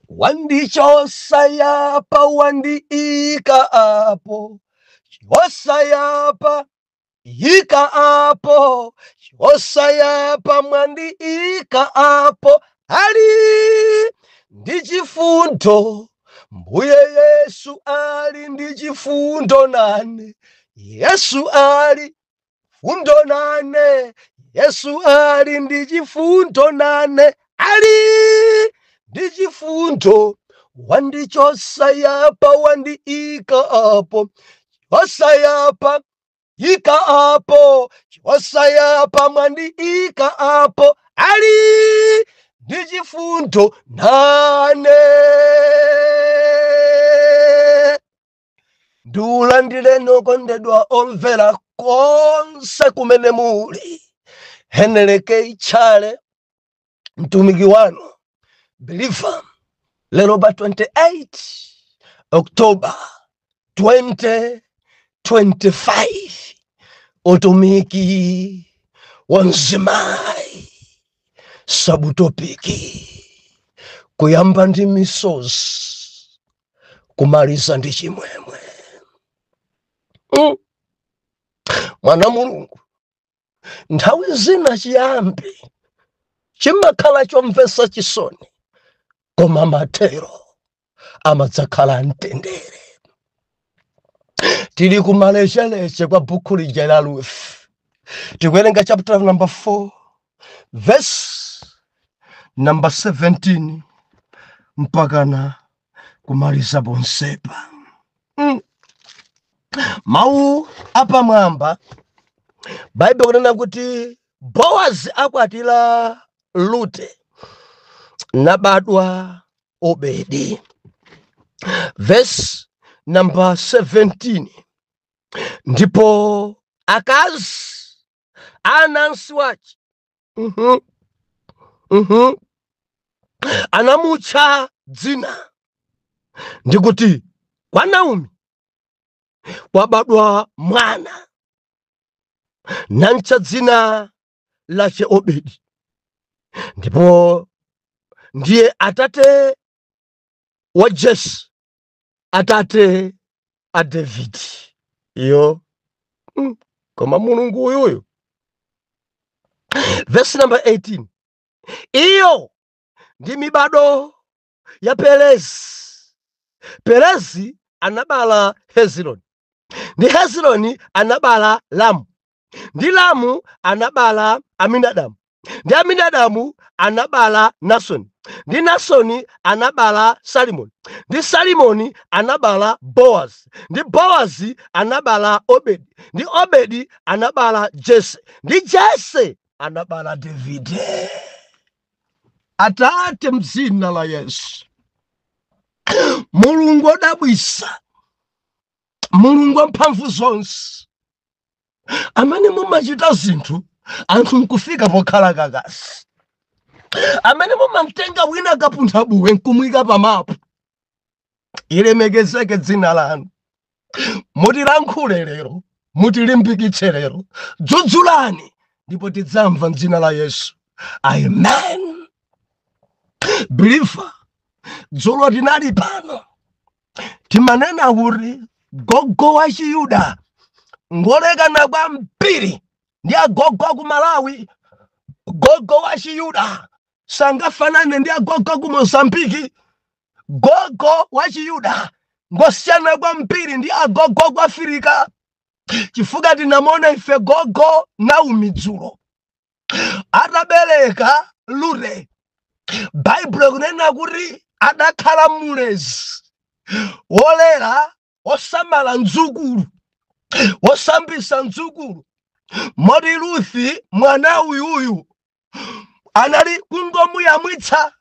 wandichosayapa wandiika apo, chiwosayapa ika apo, chiwosayapa mwandiika apo, ali ndi chifundo. Mbuye Yesu ali ndi chifundo nane, Yesu ali fundo nane, Yesu ali ndi chifundo nane, ali ndi chifundo. Wandichosayapa wandiika apo, chiwosayapa ika apo, chiwosayapa mwandiika apo, ali ndi chifundo nane. Ndiulandire nokondedwa omvera konse kumene muli. Heneleke Ichale, mtumiki wanu Believer, lero pa 28 October 2025, utumiki wa mzimayi sabutopiki, kuyamba ndi misozi, kumaliza ndi chimwemwe. Mwana Mulungu, nthawi zina chiyambi chimakhala chomvetsa chisoni, koma mathero amadzakhala mtendere. Tili kumalecheleche kwa buku lija la Ruth, tikuwerenga chapter number 4 verse number 17 mpakana kumaliza ponsepa. Mawu apamwamba Bible kunena kuti Boaz akwatira Rute nabadwa Obedi. Verse number 17, ndipo akazi anansi wace anamutcha dzina ndikuti kwa Naomi kwabadwa mwana, namutcha dzina lace Obedi, ndipo ndiye atate wa Jesse, atate a David. Iyo koma Mulungu uyuyu. Verse number 18, iyo ndi mibado ya Perezi. Perezi anabala Hezironi, ndi Hezironi anabala Lamu, ndi Lamu anabala Aminadamu, ndi Aminadamu anabala Nasoni, ndi Nasoni anabala Salimoni, ndi Salimoni anabala Boaz, ndi Boazi anabala Obedi, ndi Obedi anabala Jesse, ndi Jesse anabala Davide. Atate mzina la Yesu, Mulungu odabwisa, Mulungu wamphamvu zonse, amene mumachita zinthu anthu nkufika pokhala kakasi, amene mumamtenga wina kapuntha buwe nkumuyika pamapu. Ilemekezeke dzina lanu. Mutilankhule lero, mutilimbikitse lero, dzudzulani ndipo tidzamva m'dzina la Yesu. Amen. Believer, dzulo tinali pano timanena kuti gogo wa Chiyuda ngolekana kwa mpiri ndi agogo ku Malawi. Gogo wa Chiyuda sangafanane ndi agogo ku Mozambiki. Gogo wa Chiyuda ngosiyana kwa mpiri ndi agogo ku Afrika. Chifukwa tinamona ife gogo Naomi dzulo atabereka Rute, Bible kunena kuti adakhala mulezi wolera, osamala nzukulu, osambisa nzukulu. Moti Ruthi mwana uyuyu anali kungomuyamwitsa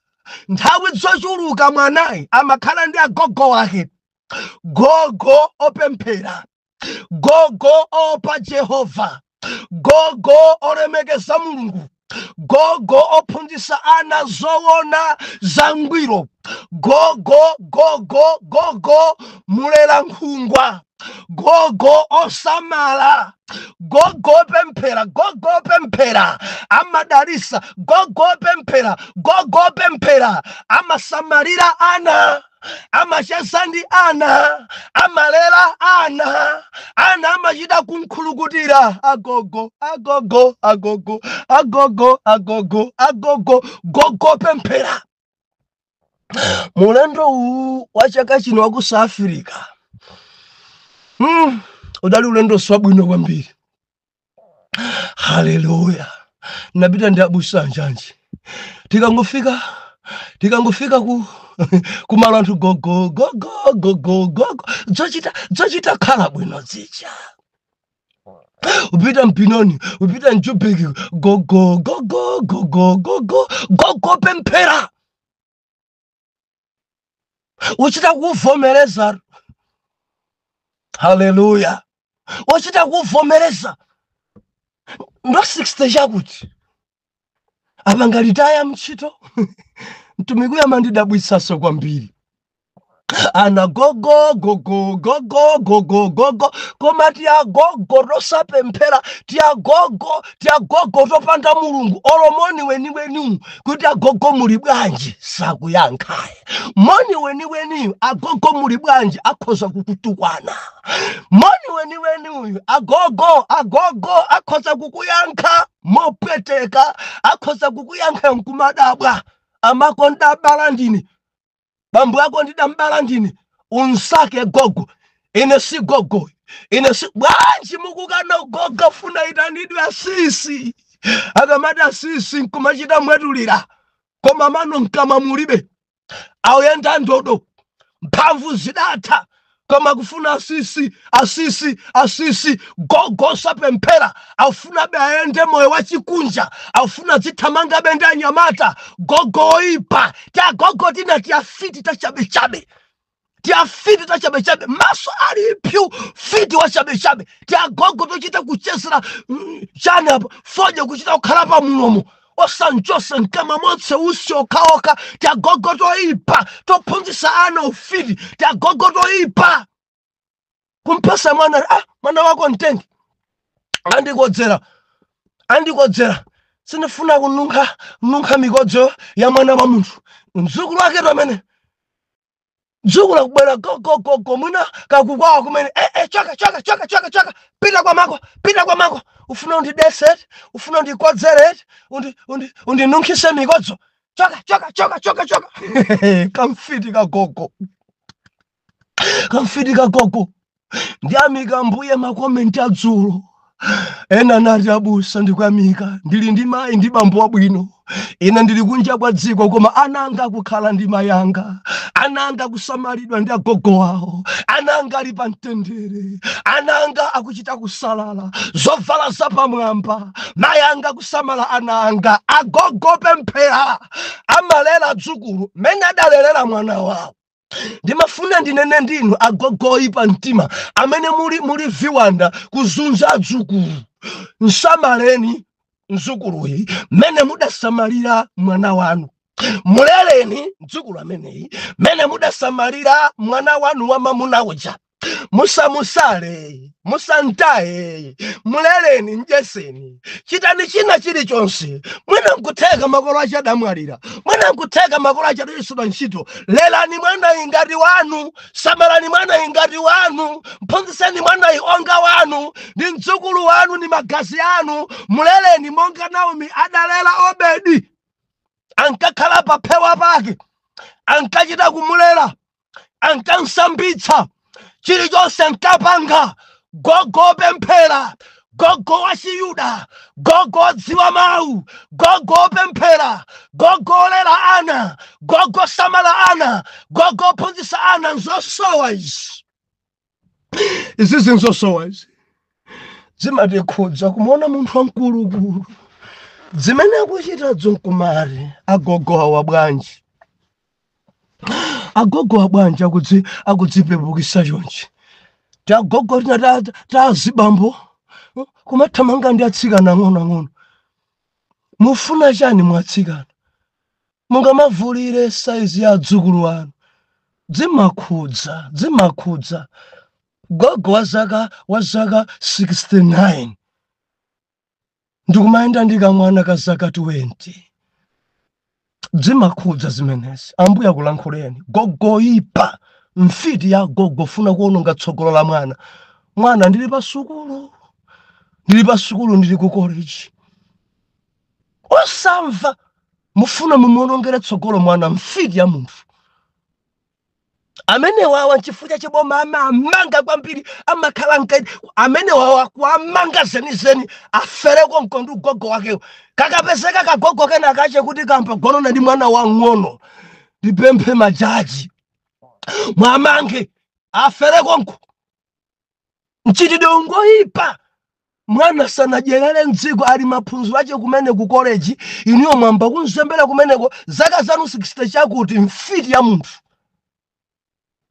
nthawi zochuluka. Mwanayi amakhala ndi agogo wake, gogo opemphera, gogo opa Jehova, gogo olemekeza Mulungu, gogo ophunzitsa ana zoona zangwiro, gogo mulera nkhungwa, gogo osamala, gogo pempera, gogo pempera, amadarisa, gogo pempera, gogo pempera, amasamarira ana, amashasandi ana, amalela ana, amajida kunkulugudira, agogo, agogo, agogo, agogo, agogo, agogo, gogo pempera. Mulendo huu wachaka chino waku South Africa. Udali ulendo swabwino kwambiri. Haleluya. Nabita ndiabusa njanji. Tikangofika ku malantu gogo. Zochita khala bwino zicha. Upita mpinoni, upita njubeki gogo pempera. Uchita kuvomereza. Haleluya. Uchita kuvomereza. Ndo 60 chakuti. Abangalitaya mchito. Mtumiku ya mandidabwisaso kwambiri. Ana gogo koma tia gogo rosa pempera tia gogo topanda mulungu oromoni weni kuti agogo muli bwanji sakuyankhaye moni weni agogo muli bwanji akhoza kukutukwana moni weni uyu agogo akhoza kukuyankha mopweteka akhoza kukuyankha nkumadabwa amakonda balandini bambu yako ndidambala ndini unsake gogo ine si gogo ine si bwanji mukukana gogo funa itanidwe asisi akamada asisi nkumachita mwetulira koma mano nkama mulibe auyenda ndodo mphamvu zidatha koma kufuna asisi gogo sapempera afuna be aende moyo wachikunja afuna zithamanga benda nyamata gogo ipa tia gogo tina tia fiti tachabe maso ali pyu fiti wa chabe tia gogo tochita kuchesera chani hapa foje kuchita kukhalapa mulomo osanjose nkama motse usio kaoka tia gogo to ipa topunzisa ana ufiti tia gogo to ipa kumpasa mwana wako ntengi andikodzera sinifuna kununka mikodzo ya mwana wa munthu mzukulu wake tomene mzukulu akubwera gogo mwina kakukwawa kumene choka pita kwa mako ufuna undideset ufuna undikodzeret undinunkise mikodzo choka kamfiti kagogo ndiamika mbuye makomenti adzulo ena nati abusa ndikwamika ndili ndi mayi ndi bambo wabwino ina ndili kunja kwa dziko koma ananga kukhala ndi mayanga ananga kusamalidwa ndi agogo wawo ananga ali pa mtendere ananga akuchita kusalala zovala zapamwamba mayanga kusamala ananga agogo pempera amalela dzukulu mene adalelera mwana wawo ndimafuna ndinene ndinu agogo ipa mtima amene muli viwanda kuzunza adzukulu nsamaleni mzukuluyi mene mudasamalira mwana wanu muleleni mzukulu ameneyi mene mudasamalira mwana wanu wa mamuna uja musamusale musantaye muleleni njeseni chitani china chilichonse mwina nkuteka makolo achadamwalira mwina nkuteka makolo achadisula ntchito lelani mwana ingati wanu samalani mwana ingati wanu mphunzitseni mwana onga wanu ndi mdzukulu wanu ni magazi anu muleleni monga Naomi adalela Obedi ankakhala pa phewa pake ankachita kumulela ankansambitsa chilichonse nkapanga gogo pempera gogo wa Chiyuda gogo dziwa mawu gogo pempera gogo lera ana gogo samala ana gogo phunzitsa ana nzosowa izi zinzosowa izi zimatikhudza kumuona munthu wamkulukulu zimene akuchita dzonkumari agogo awa bwanji agogo abwanji akudzipepukisa chonchi tagogo tina tazibambo kumathamanga ndi atsikana ng'ono mufuna chani mwatsikana mungamavulire saizi ya adzukulu wanu dzimakhudza gogo wa zaka 69 ndikumayenda ndika mwana ka zaka 20 zimakhudza zimenezi. Ambuya kulankhuleni gogo ipa mfiti ya gogo funa kuononga tsogolo la mwana ndili pa sukulu ndili ku college osamva mufuna mumonongere tsogolo mwana mfiti ya munthu amene wawa chifuja chiboma amanga kwambiri amakhala nkaidi amene wawa kuamanga zenizeni afereko mkondu gogo wake kakapeseka kagogo kena kache kuti kampa gonona ndi mwana wa ng'ono ndipemphe majaji mwamange afereko nku mchitidwe ungoipa mwana sanajelele mdziko ali maphunziro ache kumene ku college iniyo mwamba kunzembera kumeneko zaka zanu 60 chakuti mfiti ya munthu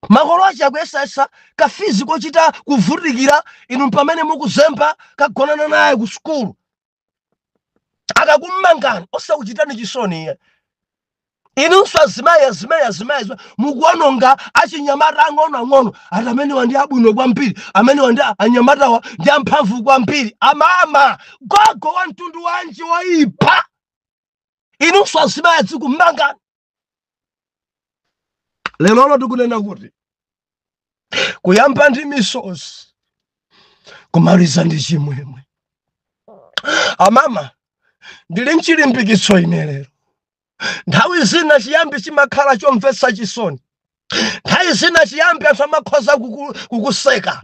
makolo ache akuyesesa kafizi kochita kuvutikira inu pamene mukuzemba kagonana naye ku sukulu akakummangani osakuchitani chisoni iye inunso azimayi mukuononga achinyamata ang'ono ati amene wandi abwino kwambiri amene wandi anyamatawa ndi amphamvu kwambiri amama gogo wa mtundu wanji woipa inunso azimayi azikummangani. Lero tikunena kuti kuyamba ndi misozi kumaliza ndi chimwemwe. Amama ndili mchilimbikitso ine lero. Nthawi zina chiyambi chimakhala chomvetsa chisoni. Nthawi zina chiyambi anthu amakhoza kukuseka.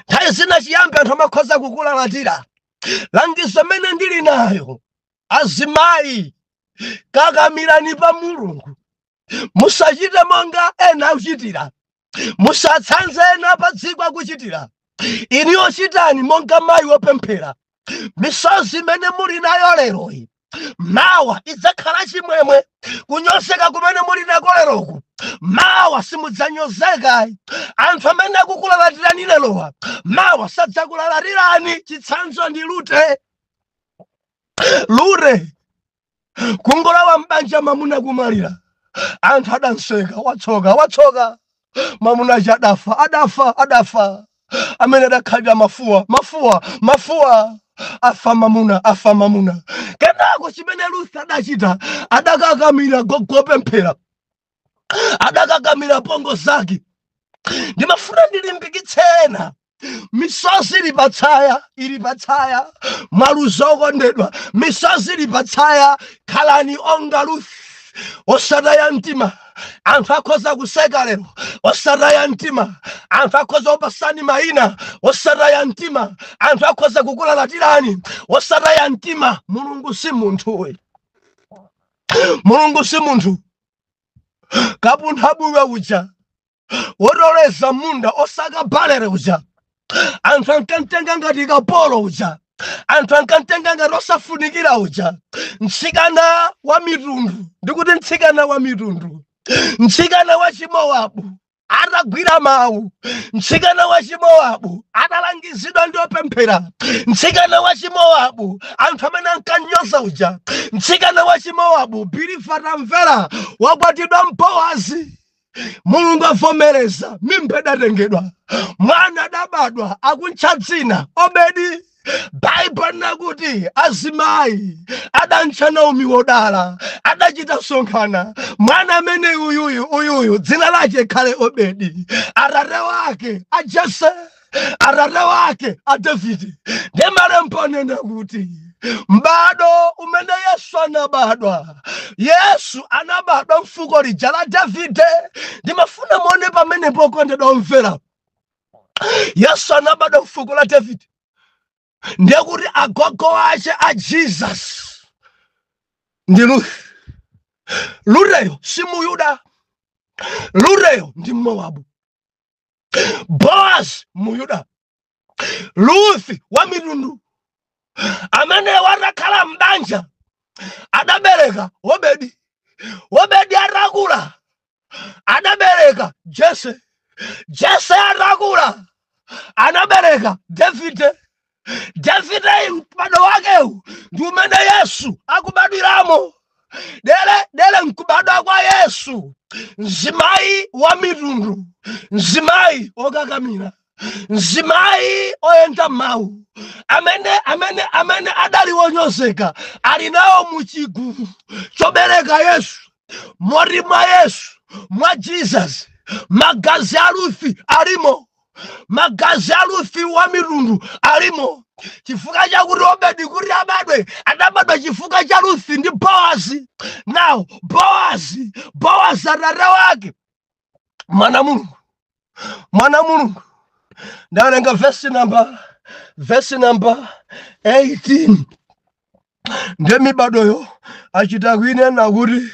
Nthawi zina chiyambi anthu amakhoza kukulalatira. Langizo mene ndili nayo azimayi kakamirani pa Mulungu. Musachite monga ena akuchitira. Musatsanze ena pa dziko akuchitira. Iniyo chitani monga mayi wopemphera. Misozi mene muli nayo lero mawa idzakhala chimwemwe. Kunyozeka kumene muli nako leroku mawa simudzanyozeka. Anthu amene akukulatirani lerowa mawa sadzakulatirani. Chitsanzo ndi Lute kungolowa mbanja mamuna kumalira anthu adanseka watsoka mamuna adafa amene adakhalira mafuwa afa mamuna kenako chimene Ruth adachita adakakamira gogo pemphera adakakamira pongo zake. Ndimafuna ndilimbikitsena misozi ili patsaya maluzo okondedwa misozi ili patsaya khalani onga Ruth osataya mtima. Anthu akhoza kuseka lero osataya mtima. Anthu akhoza kupasani mayina osataya mtima. Anthu akhoza kukulatirani osataya mtima. Mulungu si munthu. Mulungu si munthu. Kapunthabuwe uja wotoleza munda osaka balere uja anthu ankamtenga ngati kapolo uja anthu ankamtenga ngati osafunikira uja mtsikana wa mitundu. Ndikuti mtsikana wa mitundu, mtsikana wa Chimowabu atagwira mawu, mtsikana wa Chimowabu atalangizidwa ndi opemphera, mtsikana wa Chimowabu anthu amene ankanyoza uja, mtsikana wa Chimowabu Bilifa tamvera wakwatidwa Bowazi. Mulungu avomereza mimba idatengedwa mwana adabadwa akuntcha dzina Obedi. Bible nakuti azimayi adantcha Naomi wodala adachita sonkhana mwana amene uyuyu dzina lake khale Obedi, atate wake a Jese, atate wake a Davide. Ndemalemba nena kuti mbado umene Yesu anabadwa mfuko lija la Davide. Ndimafuna muone pamene pokondedwa omvera Yesu anabadwa mfuko la Davide. Ndiye kuti agogo ache a Jesus ndi Luteyo si Muyuda, Luteyo ndi Mowabu, Boaz Muyuda, Ruth wa mitundu amene watakhala m'banja adabereka Obedi atakula adabereka Jese atakula anabereka Davide mpado wakewu ndi umene Yesu akubadwiramo. Dele mkubadwa kwa Yesu mzimayi wa mitundu, mzimayi okakamira, Nzimayi oyenda mau amene adali wonyozeka ali nawo muchigulu chobereka Yesu. Mori mwa Yesu, mwa Jesus, magazi a Ruthi alimo, magazi a Ruthi wa mitundu alimo. Chifukwa chakuti Obedi kuti abadwe adabadwa chifukwa cha Ruthi ndi Boazi. Now Boazi atate wake mwana mulungu. Ndawerenga verse number 18. Ndi mibadoyo achita kuinena kuti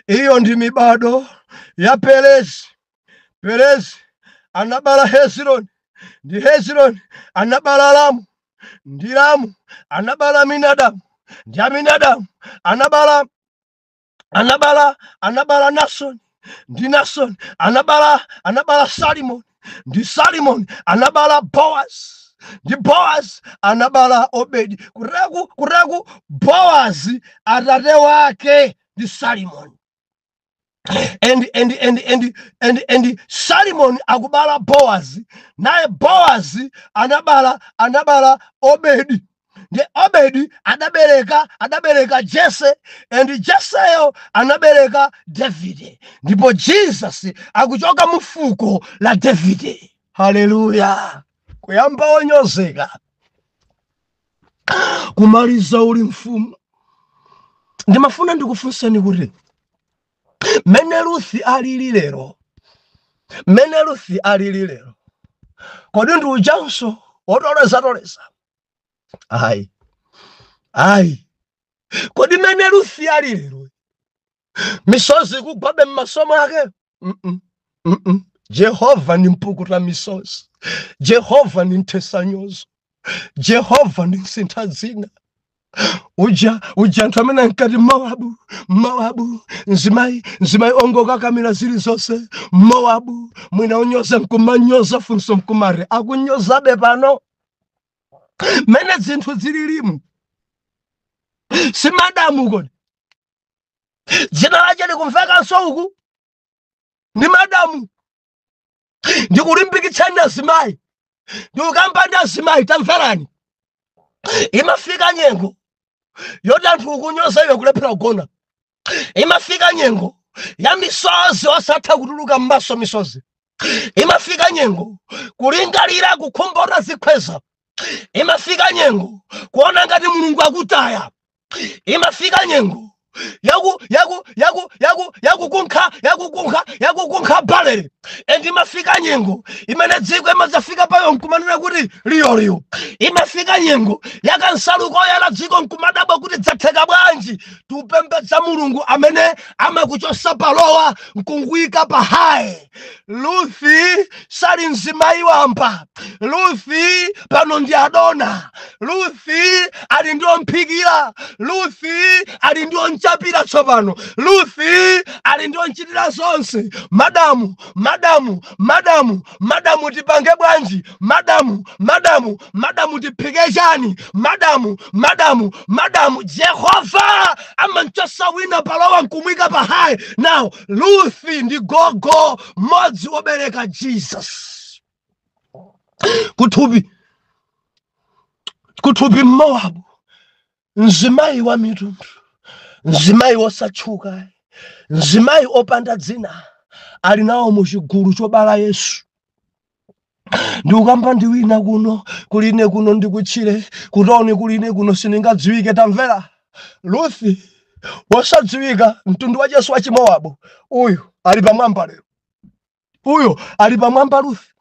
iyo ndi mibado ya Perezi. Perezi anabala Hezironi, ndi Hezironi anabala Ramu, ndi Ramu anabala Aminadabu, ndi Aminadabu anabala Nasoni, ndi Nasoni anabala Salimoni, ndi Salimoni anabala Boaz, ndi Boaz anabala Obedi. Kuraku Boaz atate wake ndi Salimoni. And Salimoni akubala Boaz, naye Boaz anabala Obedi. Ndi Obedi adabereka Jesse, and Jesseyo anabereka Davide. Ndipo Jesus akuchoka mufuko la Davide. Haleluya. Kuyamba wonyozeka kumaliza uli mfumu. Ndimafuna ndikufunseni kuti mene Ruthi alili lero kodi ndi ujanso otoleza ayi kodi mene Ruthi ali lero misozi kugwabe mmasomo ake. Jehova ni mpukuta misozi, Jehova ni ntesanyozo, Jehova ni nsintazina. Uja ntamena nkati Moabu nzimayi ongoka kamila zili zose. Moabu mwina unyoza nkumanyoza funso nkumare akunyoza bepano mene zinthu zililimu. Si madamu kodi dzina lache likumveka nsouku ni madamu. Ndikulimbikitsani azimayi, ndikukambani azimayi, tamverani. Imafika nyengo yoti anthu ukunyoza iwe kulephera kugona. Imafika nyengo ya misozi osatha kutuluka m'maso misozi. Imafika nyengo kulingalira kukhombora zikhweza. Imafika nyengo kuona ngati Mulungu akutaya. Imafika nyengo yakukunkha balere. Endi imafika nyengo imene dziko imadzafika payo nkumanena kuti liyo. Imafika nyengo yakansaluko yala dziko nkumadabwa kuti dzatheka bwanji tupembedza Mulungu amene amakuchosa palowa nkungwika pahaye. Ruthi sali mzimayi wamba. Ruthi pano ndi adona. Ruthi ali ndi omphikira. Ruthi ali ndi onchapira tsopano. Ruthi ali ndi onchitira zonse. Madamu tipange bwanji? Madamu tiphike chani? Madamu Jehova amanchosa wina palowa nkumwika pahaye. Now Ruthi ndi gogo modzi wobereka Jesus. Kuthupi Moabu nzimayi wa mitundu, nzimayi wosatchuka, nzimayi opanda dzina ali nawo muchigulu chobala Yesu. Ndikukamba ndiwina kuno kuline kuno ndikutchire kutoni kuline kuno siningadziwike. Tamvera, Ruthi wosadziwika mtundu wa Yesu wa Chimowabu uyu ali pamwamba lero. Uyo ali pamwamba Ruthi.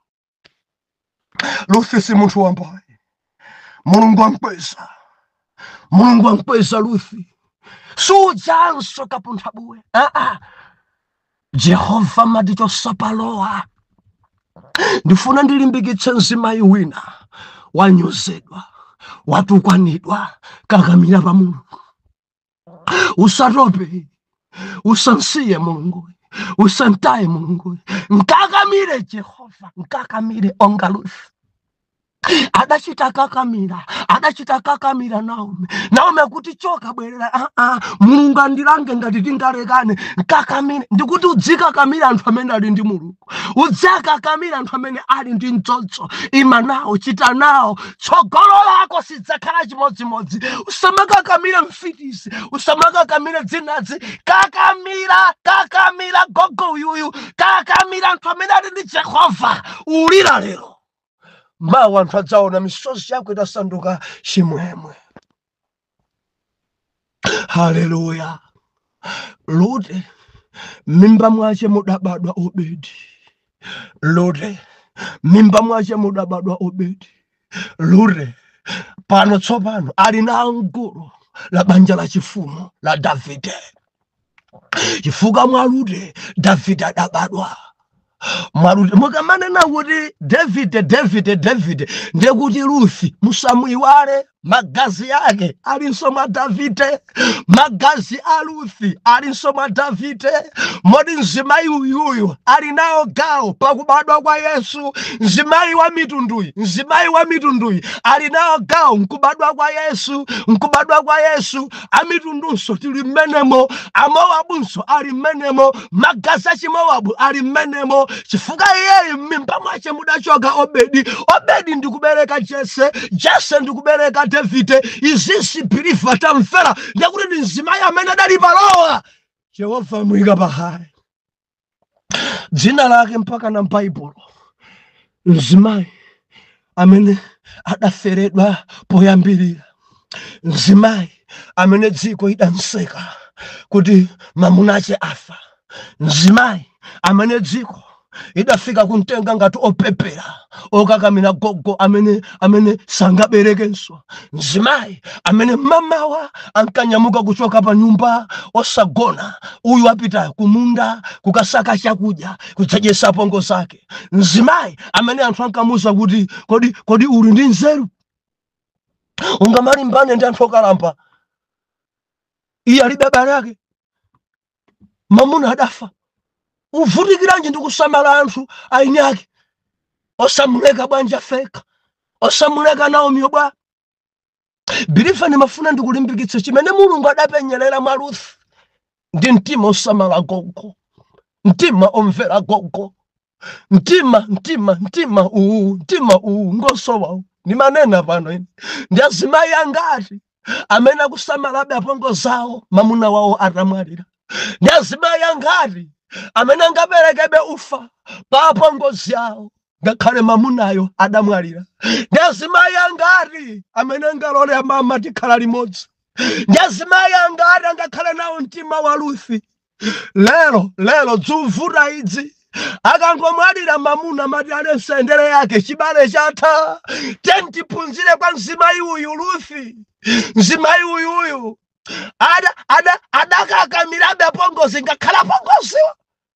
Ruthi si munthu wambayi. Mulungu amkweza Ruthi. Sujanso kapunthabuwe. Jehova madichosa palowa. Ndifuna ndilimbikitse mzimayi wina wanyozedwa, watukwanidwa, kakamira pa Mulungu. Usatope, usansiye Mulungu, usantaye Mulungu. Nkakamire Jehova, nkakamire onga Ruthi. adachita kakamira Naomi kuti choka bwerera Mulungu andilange ngati tingalekane kakamira ndikuti udzikakamira anthu amene ali ndi Mulungu udzakakamira anthu amene ali ndi mdzodzo ima nawo chita nawo tsogolo lako sidzakhala chimodzimodzi usamakakamira mfitisi usamakakamira dzinazi kakamira gogo uyuyu kakamira anthu amene ali ndi Jehova ulira lero mawa anthu adzaona misozi yako itasanduka chimwemwe. Haleluya. Lute mimba mwache mudabadwa Obedi. Lute mimba mwache mudabadwa Obedi. Lute pano tsopano ali na ngulu la banja la chifumu la Davide. Chifuka mwa Lute Davide adabadwa. Mwaruti mukamanena kuti David ndekuti Ruthi musamuiwale magazi yake alinso mwa Davide, magazi a Ruthi alinso mwa Davide. Modi mzimayi uyuyu ali nawo gawo pakubadwa kwa Yesu. Mzimayi wa mitunduyi ali nawo gawo nkubadwa kwa Yesu. Amitundunso tili mmenemo, Amowabu ali mmenemo, magazi a Chimowabu ali mmenemo. Chifuka yeye mimba mwache mudachoka Obedi ndikubereka Jese ndikubereka Davide. Izisi pirifa tamfera ndekuti ndi mzimayi amene adali palowa Yehova mwika pahali dzina lake mpaka na m'Baibulo. Mzimayi amene adaferedwa poyambirira, mzimayi amene dziko idanseka kuti mamunache afa, mzimayi amene dziko idafika kuntenga ngati opepera okakamira gogo amene sangaberekenso, mzimayi amene mamawa ankanyamuka kuchoka pa nyumba osagona, uyu apita kumunda kukasaka chakudya kudzajesa pongo zake, mzimayi amene anthu ankamuza kuti kodi uli ndi nzeru ungamalimbane ndi anthu okalamba. Iye alibe abale ake, mamuna adafa, uvutikiranji ndikusamala anthu aini ake, osamuleka bwanja feka, osamuleka Naomi obwa. Bilifa ni mafuna ndikulimbikitsa chimene Mulungu adapenyerera mwa Ruthi ndi mtima osamala gogo, mtima omvera gogo, mtima uwu ngosowa ni manena pano ini. Ndi azimayi angati amene akusamalabe apongo zawo mamuna wawo atamwalira. Ndi azimayi angati amene angaberekebe ufa pa apongozi awo ngakhale mamunayo adamwalira. Ndi azimayi angati amene angalole mama tikhala limodzi. Ndi azimayi angati angakhale nawo mtima wa Ruthi. Lero dzuvuta idzi akangomwalira mamuna mati ale nsendere yake chibale chatha. Tiphunzire kwa mzimayi uyu Ruthi. Mzimayi uyu adakakamirabe apongozi ngakhala apongoziwa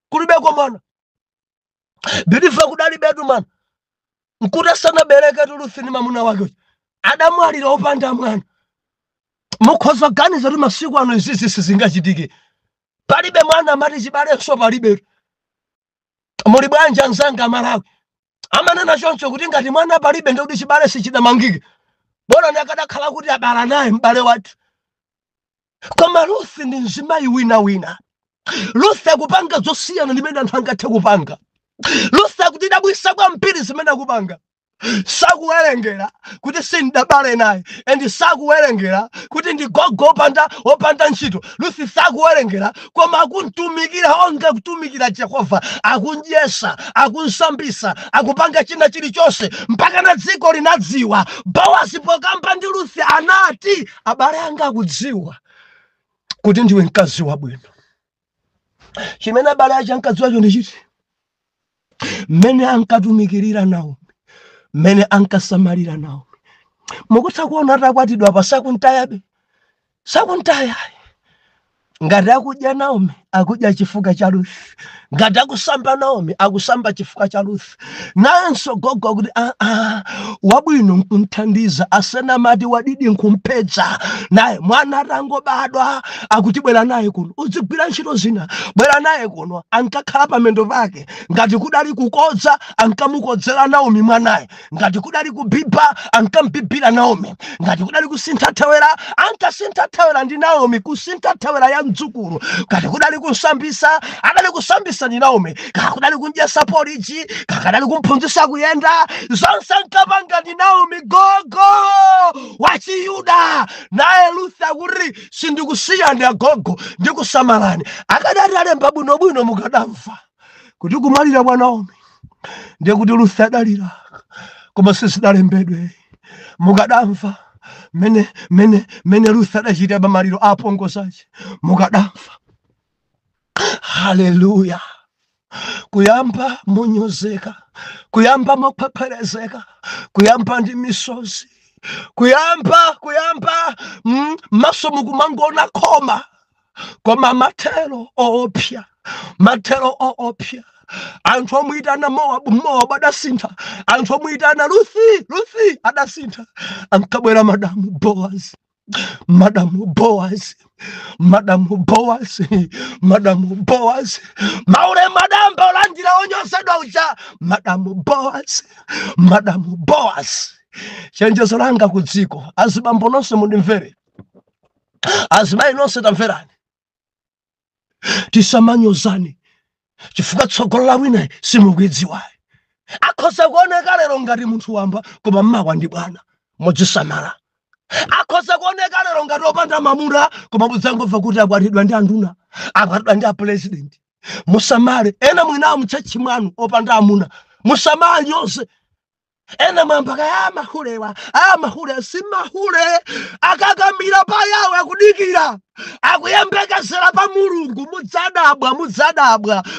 kulibeko mwana. Bilifa kudalibetu mana nkuta sana bereke Ruthi ni mamuna wake adamwalira opanda mwana. Mukhoza ganiza kuti masiku ano izizi sizingachitike. Palibe mwana mati chibale so palibe. Muli bwanja nzanga Malawi amanena choncho kuti ngati mwana palibe ndikuti chibale sichidamangike. Bora ndakadakhala kuti abala naye m'bale wathu. Koma Ruthi ndi mzimayi wina. Ruthi akupanga zosiyana ndimene anthu angathe kupanga. Ruthi akutidabwisa kwa mpiri zimene akupanga. Sakuwerengera kuti sindabale naye, endi sakuwerengera kuti ndi gogo opanda ntchito. Ruthi sakuwerengera koma akuntumikira onga kutumikira Jehova, akunjesa, akunsambisa, akupanga china chilichonse mpaka na dziko linadziwa. Bowazi pokamba ndi Ruthi anati abale anga akudziwa kuti ndiwe mkazi wabwino. Chimene abale aja ankadziwacho ndi chiti mmene ankatumikirira Naomi, mmene ankasamalira Naomi. Mukutha kuona atakwatidwa pa sakuntayabe, sakuntaya ngati akudya Naomi akudya chifuka cha Ruth. Ngati akusamba Naomi akusamba chifuka cha Ruth. Nanso gogo kuti wabwino nkunthandiza asena mati wadidi nkumpedza naye mwana atangobadwa akuti bwera naye kuno uzigwira ntchito zina bwera naye kuno ankakhala pamendo pake ngati kudali kukodza ankamukodzera Naomi mwanaye ngati kudali kubiba ankampibira Naomi ngati kudali kusintha thawera ankasintha thawera ndi Naomi kusintha thawera ya mdzukulu ngati kudali kusambisa adali kusambisa ndi Naomi kudali kunjesa poriji kakadali kumphunzitsa kuyenda zonse nkapanga ndi Naomi gogo wachiyuda naye Ruth akuti sindikusiya ndi agogo ndikusamalani akadali alemba bwinobwino mukadamva kuti kumalira kwa Naomi ndiye kuti Ruth adalira koma sisidalembedwe mukadamva mene Ruth adachita pamaliro apongozache mukadamva. Haleluya. Kuyamba munyozeka, kuyamba mopheperezeka, kuyamba ndi misozi, kuyamba maso mukumangona koma matero oopya, anthu omuyitana Mowabu adasintha, anthu omuyitana Ruthi adasintha, ankabwera Madamu Boaz maule madamba olandira onyosedwa uja Madamu Boaz. Chenjezo langa kudziko azibambo nonse mundimvere, azimayi nonse tamverani, tisamanyozani chifukwa tsogolo la wina simukudziwa. Akhoza kuoneka lero ngati munthu wamba koma mmawa ndi bwana modzisamala. Akhoza kuoneka lero ngati opanda mamuna koma mudzangomva kuti akwatidwa ndi anduna, akwatidwa ndi president. Musamale ena mwina mchechi mwanu opanda amuna, musamale yonse. Ena mwambaka ya mahule simahule akakamira pa yawe akudikira akuyembekezera pa Mulungu mudzadabwa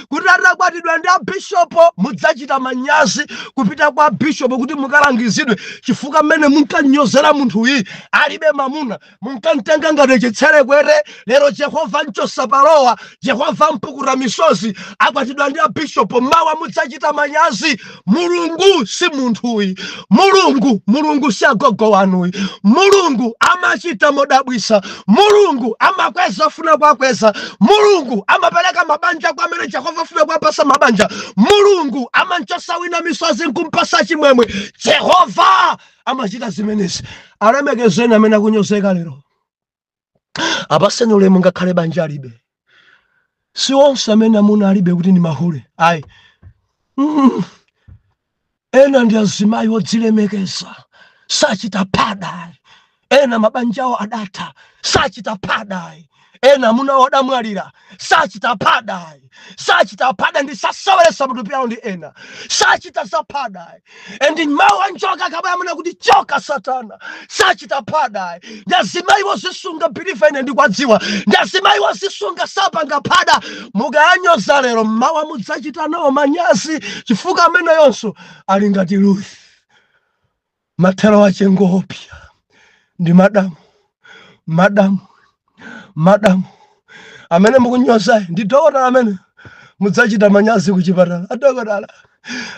kuti atakwatidwa ndi abishopo mudzachita manyazi kupita kwa bishopo kuti mukalangizidwe chifukwa mmene munkanyozera munthu iyi alibe mamuna munkamtenga ngati chitserekwere. Lero Jehova nchosa palowa, Jehova mpukura misozi, akwatidwa ndi abishopo mawa mudzachita manyazi. Mulungu si munthu iyi, Mulungu si agogo wanu iyi, Mulungu amachita modabwisa, Mulungu amakweza funa kwakweza, Mulungu amapereka mabanja kwa amene Jehova funa kwapasa mabanja, Mulungu amanchosa wina misozi nkumpasa chimwemwe. Jehova amachita zimenezi. Alemekezeni amene akunyozeka lero, apaseni ulemu ngakhale banja alibe. Si onse amene amuna alibe kuti ni mahule ayi. Ena ndi azimayi odzilemekeza sachita pada, ena mabanjawo adatha sachita pada, ena muna odamwalira sachita pada ndi sasawelesa mutupyawo ndi ena sachita zapada. Endi mawa njoka kabaya muna kuti choka satana sachita pada. Ndazimayi wozisunga bilifa ine ndi kwadziwa, ndazimayi wozisunga sapanga pada. Muganyoza lero mawa mudzachita nawo manyazi chifukwa amene yonso ali ngati Ruth. Mathero wache ngopya ndi Madamu amene mukunyoza ndi dokotala amene mudzachita manyazi kuchipatala.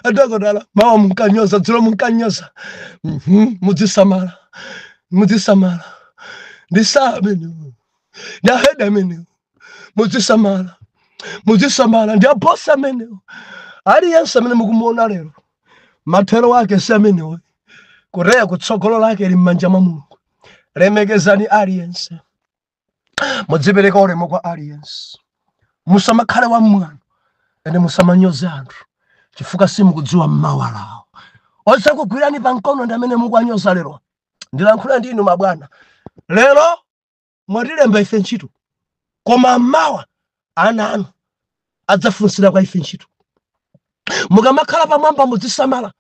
Adokotala mawa munkanyoza, dzulo munkanyoza. Mudzisamala ndisa amene ndaheda amene mudzisamala ndi abosa amene aliyense amene mukumuona lero mathero wake si amenewo. Kureya kutsogolo lake li m'manja mwa Mulungu. Lemekezani aliyense, mudzipereka ulemu kwa aliyense, musamakhale wa mwano ene musamanyoze anthu chifukwa simukudziwa mmawa lawo. Osakugwirani pankono ndi amene mukuwanyoza lero. Ndilankhula ndi inu mabwana, lero mwatilemba ife ntchito koma mmawa ana anu adzafunsira kwa ife ntchito. Mukamakhala pamwamba mudzisamala,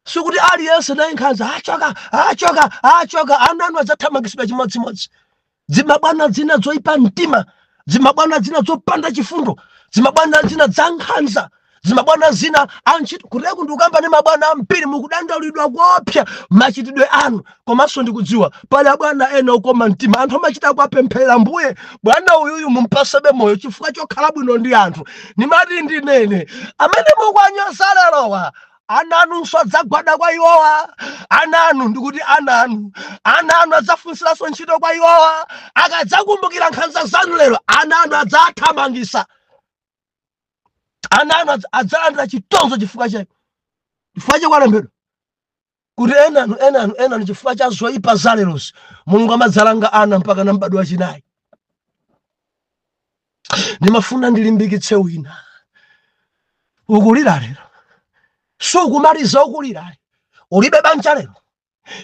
sikuti aliyense naye nkhanza achoka ana anu adzathamangisidwa chimodzimodzi. Zimabwana zina zoyipa mtima, zimabwana zina zopanda chifundo, zimabwana zina za nkhanza, zimabwana zina antchito kuteku ndikukamba ndi mabwana ambiri mukudandaulidwa kopsa machitidwe anu, komanso ndikudziwa pali abwana ena okoma mtima anthu amachita kuwapemphera Ambuye bwana uyuyu mumpasebe moyo chifukwa chokhala bwino ndi anthu. Nimati ndinene amene mukwanyoza lerowa ananunso adzagwada kwa iwowa, ananu ndikuti ananu adzafunsiranso ntchito kwa iwowa, akadzakumbukira nkhanza zanu lero ananu adzathamangisa, ananu adzalandira chitonzo chifukwa chakwalembedwa kuti enanu chifukwa cha zoyipa za lerozi Mulungu amadzalanga ana mpaka na mbadwa wachinayi. Ndimafuna ndilimbikitse wina ukulira lero, sukumaliza ukulira, ulibe banja lero,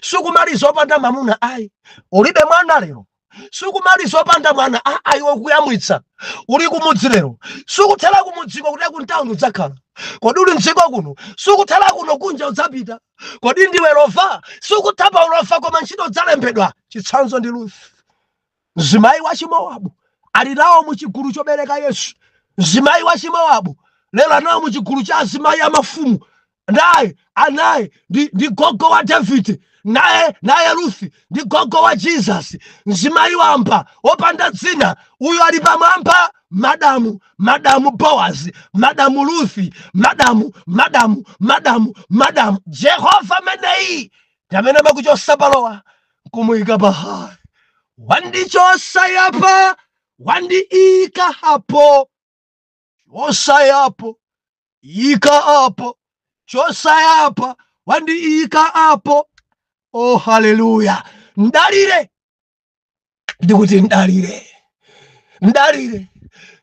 sukumaliza opanda mamuna ayi, ulibe mwana lero, sukumaliza opanda mwana ayi wokuyamwitsa, uli kumudzi lero, sukuthera kumudziko kuti kuntawuni udzakhala, kodi uli mdziko kuno, sukuthera kuno kunja udzapita, kodi ndiwe lova, sukuthapa ulofa koma ntchito udzalembedwa. Chitsanzo ndi Ruth, mzimayi wa Chimowabu ali nawo muchigulu chobereka Yesu, mzimayi wa Chimowabu lero anawo muchigulu cha azimayi amafumu, naye anaye ndi gogo wa David, naye Ruth ndi gogo wa Jesus, mzimayi wamba wopanda dzina uyu ali pamwamba, madamu Boaz, madamu Ruth, madamu Jehova meneyi ndamene makuchosa palowa kumuyika pahali, wandichosa yapa wandiika hapo, chosa yapo ika hapo, chosa yapa wandiika hapo. Oh haleluya, ndalire ndikuti ndalire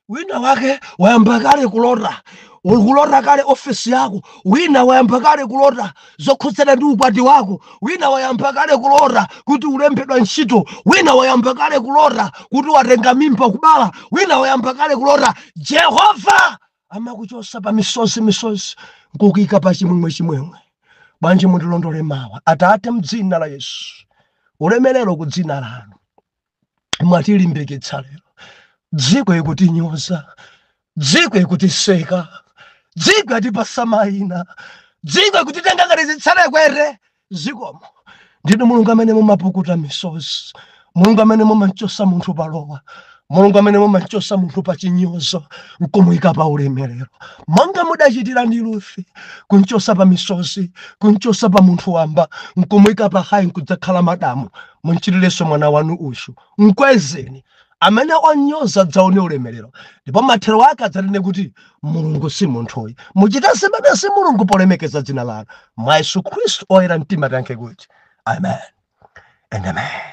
wina wake wayamba kale kulota, ukulota kale ofisi yako, wina wayamba kale kulota zokhudzana ndi ukwati wako, wina wayamba kale kulota kuti ulembedwa ntchito, wina wayamba kale kulota kuti watenga mimba kubala, wina wayamba kale kulota. Jehova amakuchosa pa misozi nkukika pa chimwemwe. Bwanji mundilondole mawa. Atate mdzina la Yesu, ulemerero ku dzina lanu, mwatilimbikitsa lero, dziko ikutinyoza, dziko ikutiseka, dziko atipasa mayina, dziko ikutitenga ngati zitsale kwere, zikomo ndinu Mulungu amene mumapukuta misozi, Mulungu amene mumachosa munthu palowa, Mulungu amene mumachosa munthu pa chinyozo nkumuyika pa ulemerero, monga mudachitira ndi Ruth, kunchosa pa misozi, kunchosa pa munthu wamba nkumuyika pa hayi nkudzakhala madamu. Munchitirenso mwana wanu ushu, mkwezeni amene onyoza dzaone ulemerero, ndipo mathero ake adzanene kuti Mulungu si munthuyi. Muchita zimene si Mulungu polemekeza dzina lanu, mwa Yesu Khristu oyera mtima tiyankhe kuti amen and amen.